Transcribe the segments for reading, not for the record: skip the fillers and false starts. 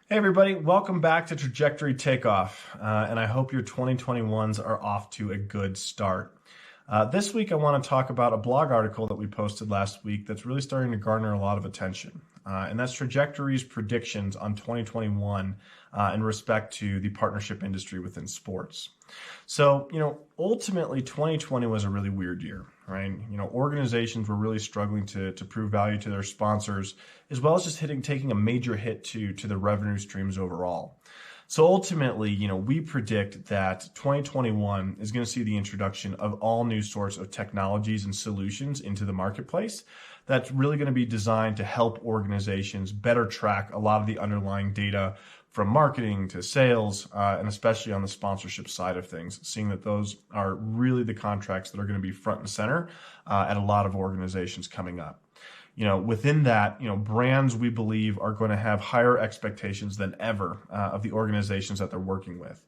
Hey everybody, welcome back to Trajectory Takeoff, and I hope your 2021s are off to a good start. This week I want to talk about a blog article that we posted last week that's really starting to garner a lot of attention, and that's Trajectory's predictions on 2021 in respect to the partnership industry within sports. So, ultimately 2020 was a really weird year, right? Organizations were really struggling to prove value to their sponsors, as well as just taking a major hit to the revenue streams overall. So ultimately, we predict that 2021 is going to see the introduction of all new sorts of technologies and solutions into the marketplace that's really going to be designed to help organizations better track a lot of the underlying data from marketing to sales, and especially on the sponsorship side of things, seeing that those are really the contracts that are going to be front and center at a lot of organizations coming up. Within that, brands we believe are going to have higher expectations than ever of the organizations that they're working with.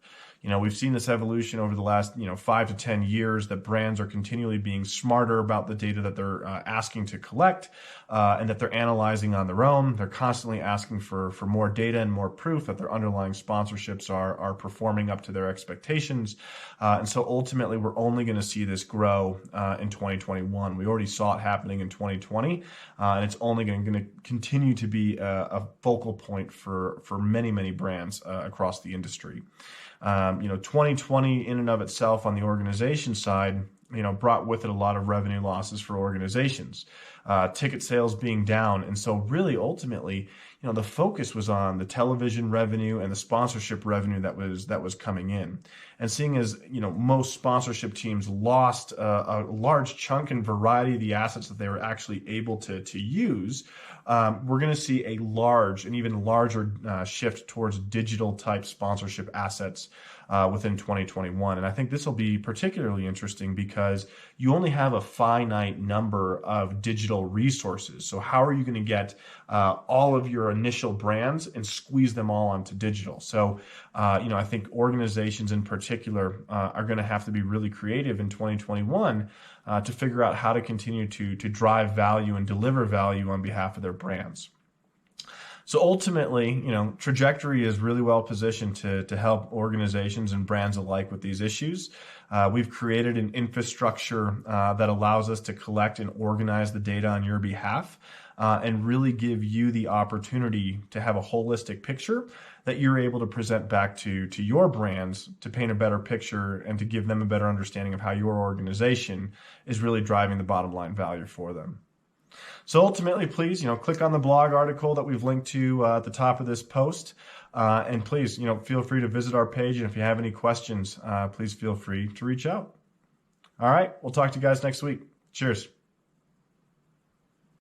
We've seen this evolution over the last, 5 to 10 years, that brands are continually being smarter about the data that they're asking to collect and that they're analyzing on their own. They're constantly asking for more data and more proof that their underlying sponsorships are performing up to their expectations. And so ultimately, we're only going to see this grow in 2021. We already saw it happening in 2020, and it's only going to continue to be a focal point for many, many brands across the industry. 2020 in and of itself on the organization side, brought with it a lot of revenue losses for organizations, ticket sales being down. And so really ultimately, the focus was on the television revenue and the sponsorship revenue that was coming in. And seeing as, most sponsorship teams lost a large chunk and variety of the assets that they were actually able to use, we're going to see a large and even larger shift towards digital type sponsorship assets within 2021. And I think this will be particularly interesting because you only have a finite number of digital resources. So how are you going to get all of your initial brands and squeeze them all onto digital? So, I think organizations in particular are going to have to be really creative in 2021 to figure out how to continue to drive value and deliver value on behalf of their brands. So ultimately, Trajectory is really well positioned to help organizations and brands alike with these issues. We've created an infrastructure that allows us to collect and organize the data on your behalf and really give you the opportunity to have a holistic picture that you're able to present back to your brands to paint a better picture and to give them a better understanding of how your organization is really driving the bottom line value for them. So ultimately, please, click on the blog article that we've linked to at the top of this post. And please, feel free to visit our page. And if you have any questions, please feel free to reach out. All right. We'll talk to you guys next week. Cheers.